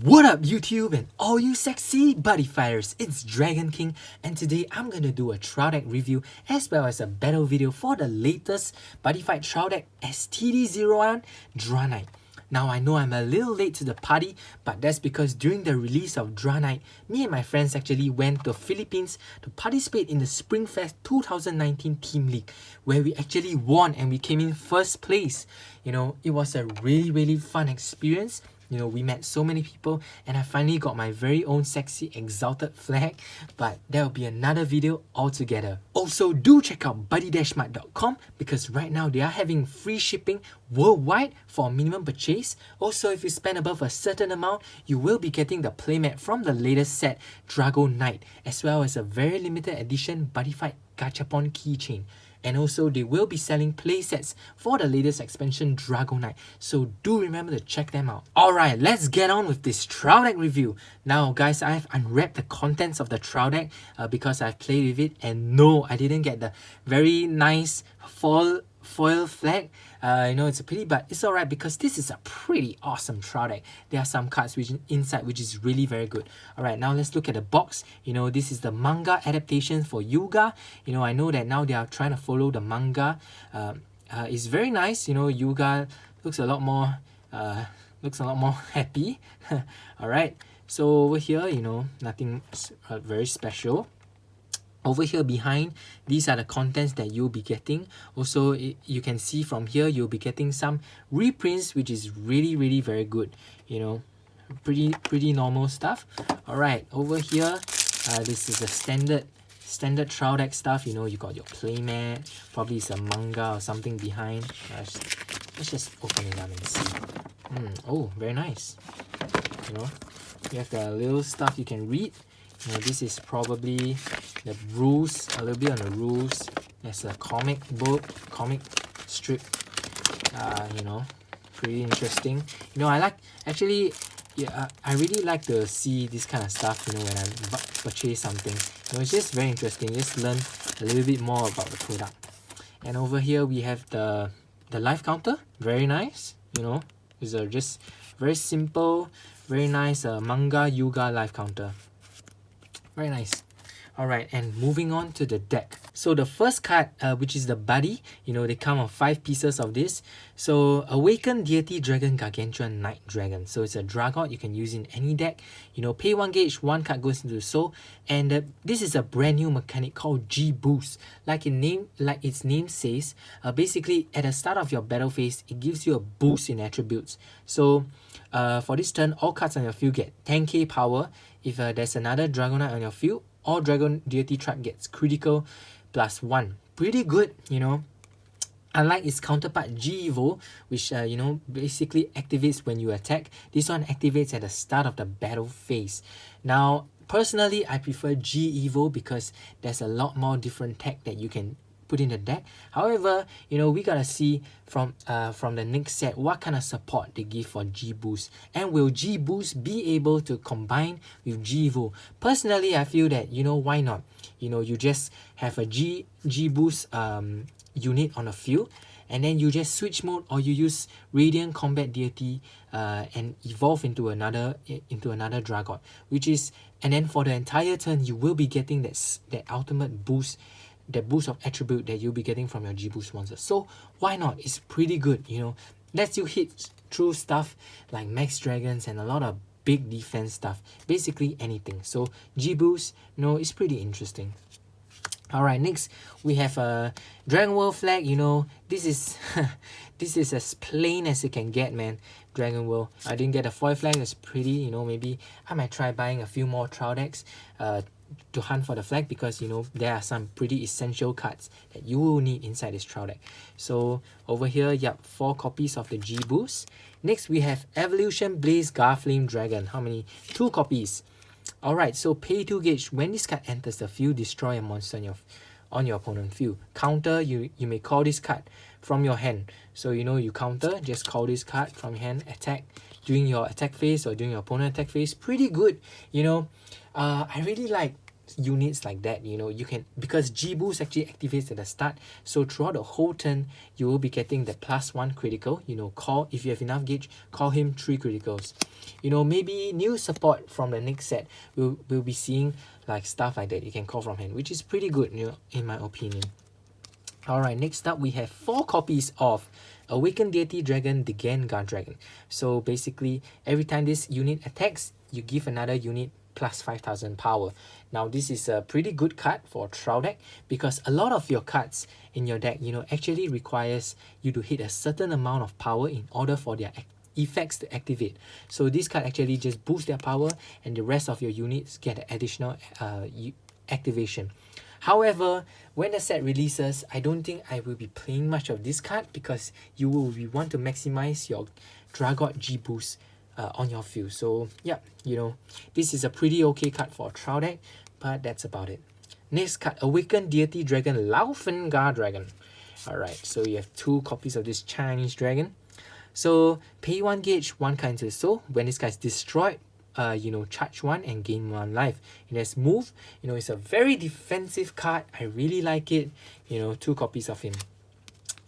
What up YouTube and all you sexy buddy fighters, it's Dragon King and today I'm gonna do a Trial Deck review as well as a battle video for the latest Buddyfight Trial Deck S-TD01 Draknight. Now I know I'm a little late to the party, but that's because during the release of Draknight, me and my friends actually went to the Philippines to participate in the Springfest 2019 Team League, where we actually won and we came in first place. You know, it was a really fun experience. You know, we met so many people and I finally got my very own sexy exalted flag, but that will be another video altogether. Also, do check out buddy-mart.com because right now they are having free shipping worldwide for a minimum purchase. Also, if you spend above a certain amount, you will be getting the playmat from the latest set Dragout, as well as a very limited edition Buddyfight Gachapon keychain. And also, they will be selling playsets for the latest expansion Dragout, so do remember to check them out. Alright, let's get on with this Trial Deck review. Now guys, I've unwrapped the contents of the Trial Deck because I've played with it, and no, I didn't get the very nice foil flag. You know, it's a pity, but it's alright because this is a pretty awesome Trial Deck. There are some cards inside which is really very good. Alright, now let's look at the box. You know, this is the manga adaptation for Yuga. You know, I know that now they are trying to follow the manga. It's very nice. You know, Yuga looks a lot more happy. Alright, so over here, you know, nothing very special. Over here behind, these are the contents that you'll be getting. Also, you can see from here, you'll be getting some reprints, which is really very good. You know, pretty normal stuff. Alright, over here, this is the standard Trial Deck stuff. You know, you got your playmat, probably it's a manga or something behind. Let's just open it up and see. Oh, very nice. You know, you have the little stuff you can read. You know, this is probably the rules, a little bit on the rules. There's a comic book, comic strip. You know, pretty interesting. You know, I really like to see this kind of stuff. You know, when I purchase something, you know, it's just very interesting. Just learn a little bit more about the product. And over here we have the life counter. Very nice. You know, these are just very simple, very nice manga Yuga life counter. Very nice. Alright, and moving on to the deck. So the first card, which is the Buddy, you know, they come on 5 pieces of this. So Awakened Deity Dragon Gargantuan Night Dragon. So it's a Dragout, you can use in any deck. You know, pay 1 gauge, 1 card goes into the soul. And this is a brand new mechanic called G-Boost. Like its name says, basically at the start of your battle phase, it gives you a boost in attributes. So for this turn, all cards on your field get 10k power. If there's another Dragonite on your field, all Dragon Deity Tribe gets critical +1. Pretty good, you know. Unlike its counterpart G-Evo, which you know, basically activates when you attack, this one activates at the start of the battle phase. Now, personally, I prefer G-Evo because there's a lot more different tech that you can put in the deck. However, you know, we gotta see from the next set what kind of support they give for G-Boost, and will G-Boost be able to combine with G-Evo. Personally, I feel that, you know, why not? You know, you just have a G-Boost unit on the field, and then you just switch mode, or you use Radiant Combat Deity and evolve into another Dragout, which is, and then for the entire turn you will be getting that ultimate boost, that boost of attribute that you'll be getting from your G-Boost monster. So why not? It's pretty good, you know. Lets you hit through stuff like Max Dragons and a lot of big defense stuff. Basically anything. So G-Boost, you know, it's pretty interesting. Alright, next we have a Dragon World flag. You know, this is this is as plain as it can get, man. Dragon World. I didn't get a foil flag. It's pretty, you know. Maybe I might try buying a few more Trial Decks to hunt for the flag, because you know there are some pretty essential cards that you will need inside this Trial Deck. So over here, yep, 4 copies of the G-Boost. Next we have Evolution Blaze Garflame Dragon. How many? 2 copies. Alright, so pay 2 gauge. When this card enters the field, destroy a monster on your opponent's field. Counter, you may call this card from your hand. So you know, you counter, just call this card from your hand, attack during your attack phase or during your opponent attack phase. Pretty good, you know. I really like units like that, you know, you can, because G boost actually activates at the start, so throughout the whole turn you will be getting the +1 critical, you know, call, if you have enough gauge, call him 3 criticals. You know, maybe new support from the next set, we'll be seeing like stuff like that you can call from hand, which is pretty good, you know, in my opinion. Alright, next up we have 4 copies of Awakened Deity Dragon, the Gengar Dragon. So basically, every time this unit attacks, you give another unit plus 5000 power. Now this is a pretty good card for trial deck, because a lot of your cards in your deck, you know, actually requires you to hit a certain amount of power in order for their effects to activate. So this card actually just boosts their power, and the rest of your units get additional activation. However, when the set releases, I don't think I will be playing much of this card, because you will want to maximize your Dragout G boost on your field. So yeah, you know, this is a pretty okay card for a trial deck, but that's about it. Next card, Awakened Deity Dragon, Laufengar Dragon. Alright, so you have 2 copies of this Chinese dragon. So pay 1 gauge, 1 card into the soul. When this guy is destroyed, you know, charge 1 and gain 1 life. It has move, you know, it's a very defensive card. I really like it. You know, 2 copies of him.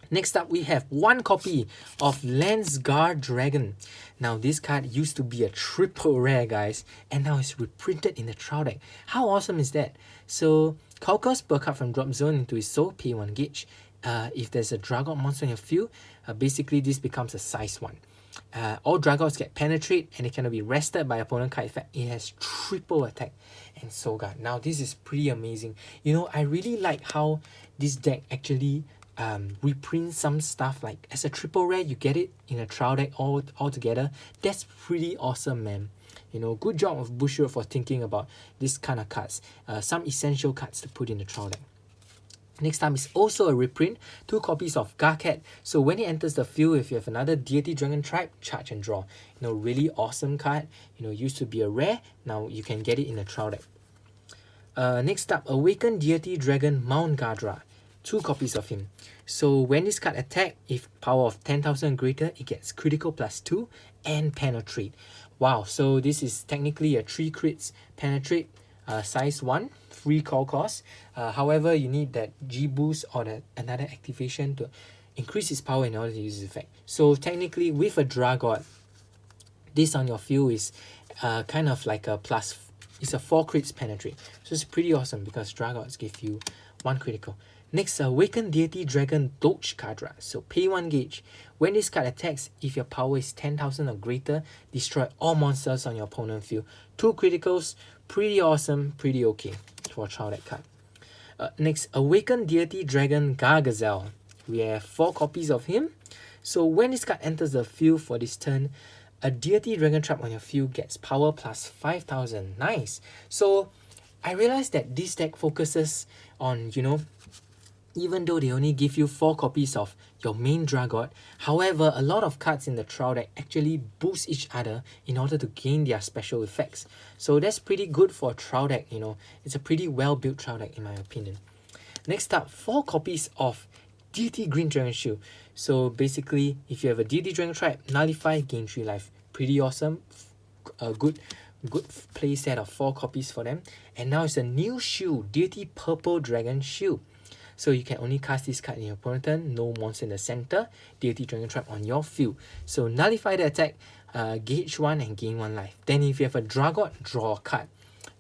Next up, we have 1 copy of Lansgar Dragon. Now, this card used to be a triple rare, guys, and now it's reprinted in the trial deck. How awesome is that? So, Calcus per card from drop zone into his soul, pay 1 gauge. If there's a Dragout monster in your field, basically this becomes a size 1. All Dragouts get penetrate, and it cannot be rested by opponent card effect. It has triple attack and soul guard. Now this is pretty amazing. You know, I really like how this deck actually reprint some stuff. Like as a triple rare, you get it in a trial deck all together. That's pretty awesome, man. You know, good job of Bushiroad for thinking about this kind of cards. Some essential cards to put in the trial deck. Next time is also a reprint, 2 copies of Garcat. So when it enters the field, if you have another Deity Dragon tribe, charge and draw. You know, really awesome card. You know, used to be a rare, now you can get it in a trial deck. Next up, Awakened Deity Dragon Mount Gadra. 2 copies of him. So when this card attack, if power of 10,000 greater, it gets critical +2 and penetrate. Wow, so this is technically a 3 crits penetrate, size 1, free call cost. However, you need that G boost or another activation to increase its power in order to use this effect. So technically, with a Dragout, this on your field is kind of like a plus. It's a 4 crits penetrate. So it's pretty awesome because Dragouts give you 1 critical. Next, Awakened Deity Dragon Doge Kadra. So pay 1 gauge. When this card attacks, if your power is 10,000 or greater, destroy all monsters on your opponent field. 2 criticals, pretty awesome, pretty okay for a trial deck card. Next, Awakened Deity Dragon Gargazelle. We have 4 copies of him. So when this card enters the field for this turn, a Deity Dragon trap on your field gets power plus 5,000. Nice. So I realized that this deck focuses on, you know, even though they only give you 4 copies of your main Dragout, however, a lot of cards in the trial deck actually boost each other in order to gain their special effects. So that's pretty good for a trial deck, you know. It's a pretty well-built trial deck in my opinion. Next up, 4 copies of Deity Green Dragon Shield. So basically, if you have a Deity Dragon tribe, nullify, gain 3 life. Pretty awesome. A good play set of 4 copies for them. And now it's a new shield, Deity Purple Dragon Shield. So you can only cast this card in your opponent's turn, no monster in the center, Deity Dragon Trap on your field. So nullify the attack, gauge 1 and gain 1 life. Then if you have a Dragout, draw a card.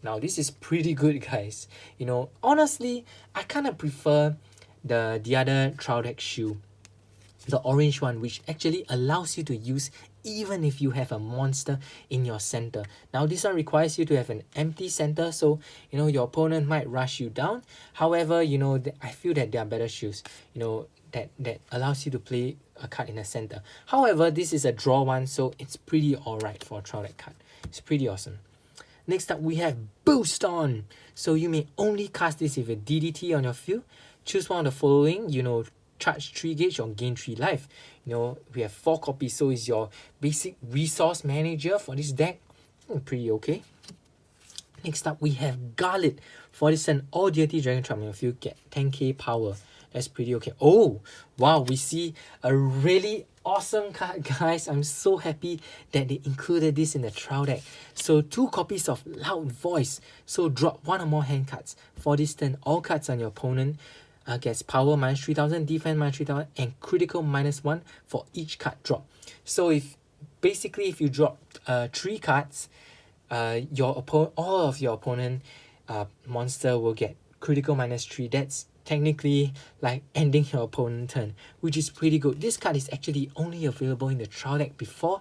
Now this is pretty good, guys. You know, honestly, I kind of prefer the other trial deck shield, the orange one, which actually allows you to use even if you have a monster in your center. Now this one requires you to have an empty center, so you know your opponent might rush you down. However, you know, I feel that there are better shields, you know, that allows you to play a card in the center. However, this is a draw one, so it's pretty alright for a trial deck card. It's pretty awesome. Next up, we have Boost On. So you may only cast this with a DDT on your field. Choose one of the following, you know, charge 3 gauge or gain 3 life. You know, we have 4 copies, so it's your basic resource manager for this deck. Pretty okay. Next up, we have Garlet. For this, an all Deity Dragon Trap on your field get 10k power. That's pretty okay. Oh, wow, we see a really awesome card, guys. I'm so happy that they included this in the trial deck. So 2 copies of Loud Voice. So drop 1 or more hand cards. For this turn, all cards on your opponent gets power minus 3000, defense minus 3000, and critical minus 1 for each card drop. So if you drop 3 cards, all of your opponent monster will get critical minus 3. That's technically like ending your opponent's turn, which is pretty good. This card is actually only available in the trial deck before,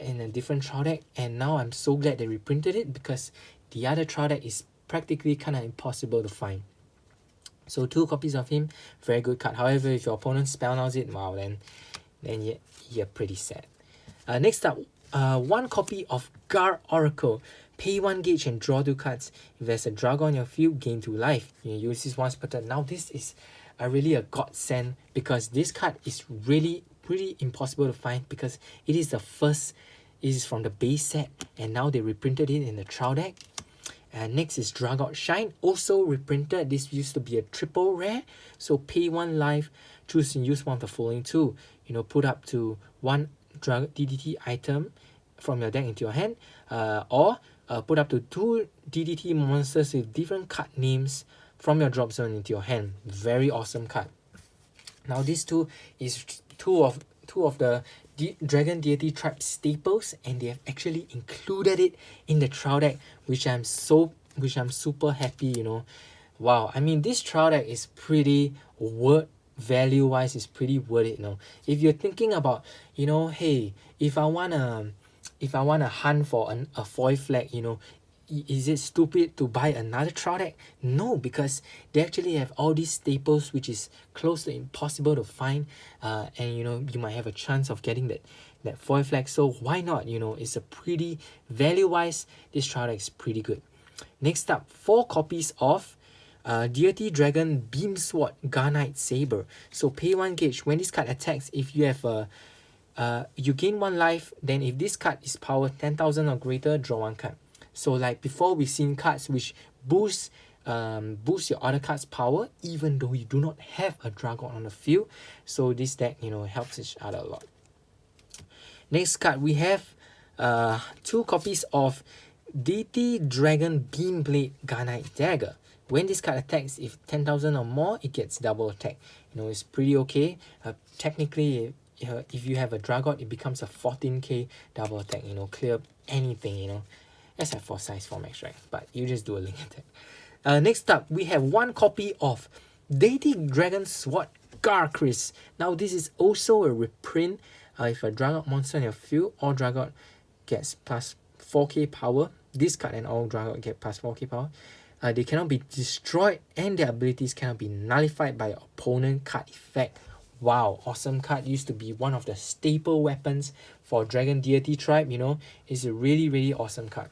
in a different trial deck, and now I'm so glad they reprinted it because the other trial deck is practically kind of impossible to find. So 2 copies of him, very good card. However, if your opponent spell-knows it, wow, then you're pretty sad. Next up, 1 copy of Gar Oracle. Pay 1 gauge and draw 2 cards. If there's a Dragout on your field, gain 2 life. You use this once per turn. Now this is really a godsend because this card is really pretty impossible to find because it is the first, it is from the base set, and now they reprinted it in the trial deck. And next is Dragout Shine, also reprinted. This used to be a triple rare. So pay 1 life, choose and use one of the following 2. Put up to 1 DDT item from your deck into your hand, or put up to 2 DDT monsters with different card names from your drop zone into your hand. Very awesome card. Now these 2 is two of the Dragon Deity Tribe staples, and they have actually included it in the trial deck, which I'm super happy. Wow, I mean, this trial deck is pretty value wise is pretty worth it. If you're thinking about, hey, if I wanna hunt for a foil flag, is it stupid to buy another trial deck? No, because they actually have all these staples which is close to impossible to find, and you might have a chance of getting that foil flag. So why not? It's a pretty value wise, this trial deck is pretty good. Next up, 4 copies of Deity Dragon Beam Sword Garnite Saber. So pay 1 gauge. When this card attacks, if you have you gain 1 life, then if this card is power 10,000 or greater, draw 1 card. So like before, we've seen cards which boost your other card's power even though you do not have a Dragout on the field. So this deck helps each other a lot. Next card, we have 2 copies of Deity Dragon Beam Blade Garnite Dagger. When this card attacks, if 10,000 or more, it gets double attack. It's pretty okay. Technically, if you have a Dragout, it becomes a 14k double attack. Clear anything. Except for size 4 max, right? But you just do a link attack. Next up, we have 1 copy of Deity Dragon Sword Garcris. Now this is also a reprint. If a Dragout monster in your field, all Dragout gets plus 4k power. This card and all Dragout get plus 4k power. They cannot be destroyed, and their abilities cannot be nullified by your opponent card effect. Wow, awesome card. Used to be one of the staple weapons for Dragon Deity Tribe. It's a really, really awesome card.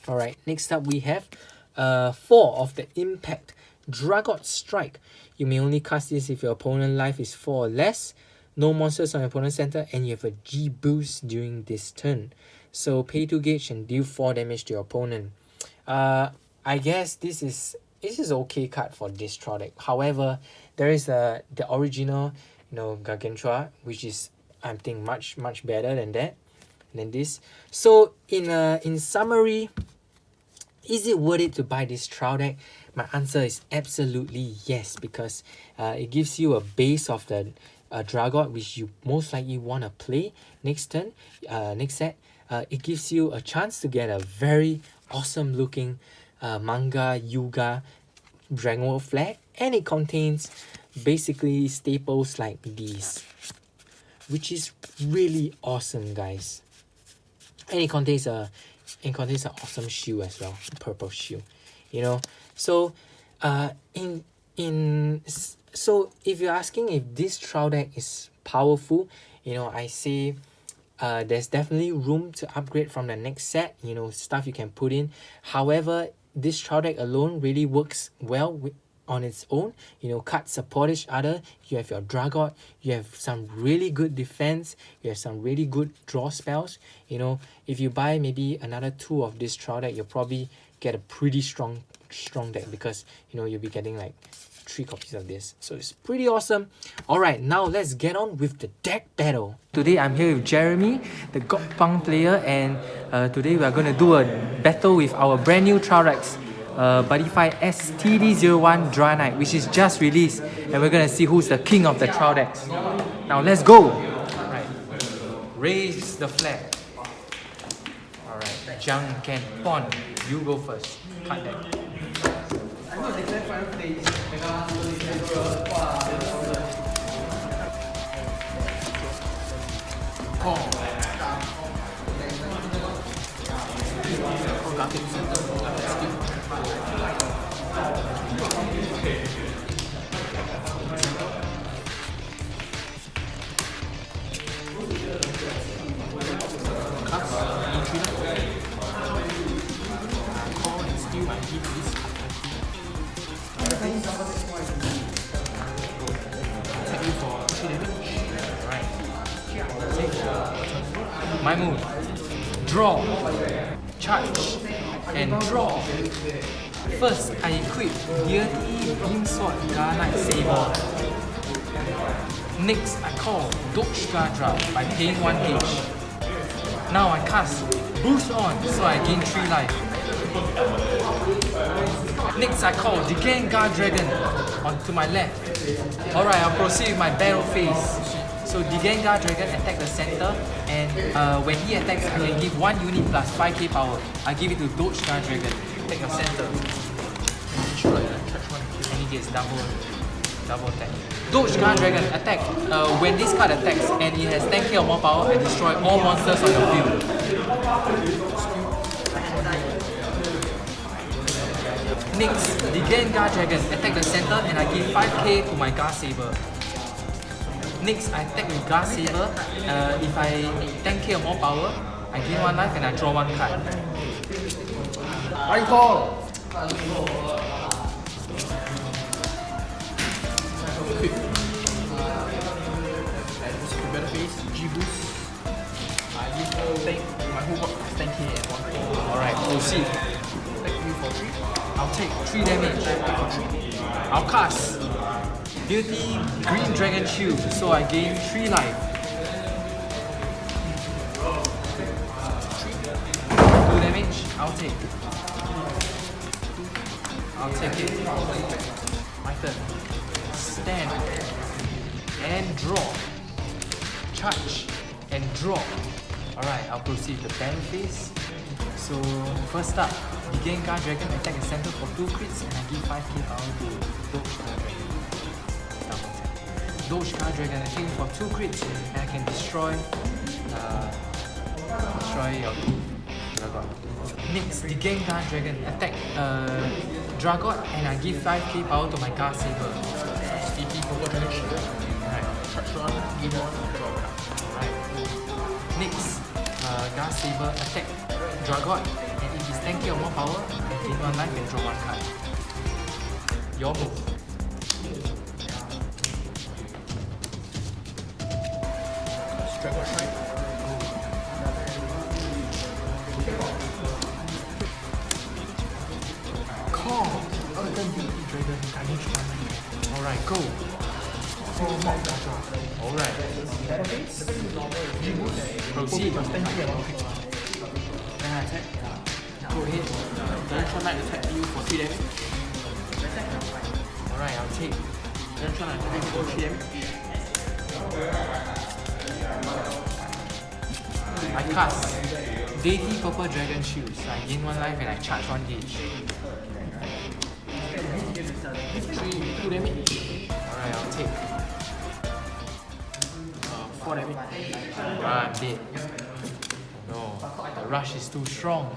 Alright, next up we have 4 of the Impact Dragout Strike. You may only cast this if your opponent's life is 4 or less, no monsters on your opponent's center, and you have a G boost during this turn. So pay 2 gauge and deal 4 damage to your opponent. I guess this is okay card for this trial deck. However, there is the original Gargantua, which is, I think, much better than this. So in summary, is it worth it to buy this trial deck? My answer is absolutely yes, because it gives you a base of the Dragout which you most likely want to play next turn, next set. It gives you a chance to get a very awesome looking manga Yuga Dragon flag, and it contains basically staples like these, which is really awesome, guys. And it contains an awesome shoe as well, a purple shoe. So so if you're asking if this trial deck is powerful, I say there's definitely room to upgrade from the next set, stuff you can put in. However, this trial deck alone really works well on its own. Cards support each other. You have your Dragout, you have some really good defense, you have some really good draw spells. If you buy maybe another 2 of this trial deck, you'll probably get a pretty strong deck, because you'll be getting like 3 copies of this. So it's pretty awesome. Alright, now let's get on with the deck battle. Today I'm here with Jeremy, the Gokpang player, and today we are going to do a battle with our brand new trial decks, Buddyfight S-TD01 Draknight, which is just released, and we're going to see who's the king of the trial decks. Now let's go! Alright, raise the flag. Alright, Jang Ken Pon, you go first. Cut deck. My move, draw, charge, and draw. First, I equip Deity Beam Sword Draknight Saber. Next, I call Dodge Dragout by paying 1 gauge. Now I cast Boost On, so I gain 3 life. Next, I call Dragout Dragon onto my left. Alright, I'll proceed with my battle phase. So Dragout Dragon attack the center, and when he attacks, I can give 1 unit plus 5k power. I give it to Dodge Dragon. Attack your center. And he gets double attack. Dodge Dragon attack. When this card attacks and it has 10k or more power, I destroy all monsters on the field. Next, Dragout Dragon attack the center, and I give 5k to my Gar Saber. Next, I attack with Gar Saber. If I 10k or more power, I gain 1 life and I draw 1 card. I call! Better face, G-Boost. I give tank, my whole box is 10k and 1k. Alright, proceed. Attack you for 3. I'll take 3 damage. I'll cast Beauty Green Dragon Shield, so I gain 3 life. 2 damage, I'll take it. My turn. Stand and draw. Charge and draw. Alright, I'll proceed the battle phase. So first up, Dragout Dragon attack the center for 2 crits, and I give 5k power to Dodge Dragon attacking for 2 crits, and I can destroy your Dragout. Next, Dragout Dragon attack Dragout, and I give 5k power to my Gar Saber. Sticky for what connection? Alright. Charge 1, give 1, draw 1. Alright. Next, Gar Saber attack Dragout, and if it's 10k or more power, I gain 1 life and draw 1 card. Your move. Dragon Strike. Call! Alright, go! Alright. Proceed. Then I attack. Go ahead. Draknight attack you for 3 damage. Alright, I'll take. Draknight attack you for 3 damage. I cast Deity Purple Dragon Shield, so I gain 1 life and I charge 1 gauge. 2 damage. Alright, I'll take. 4 damage. I'm dead. No, the rush is too strong.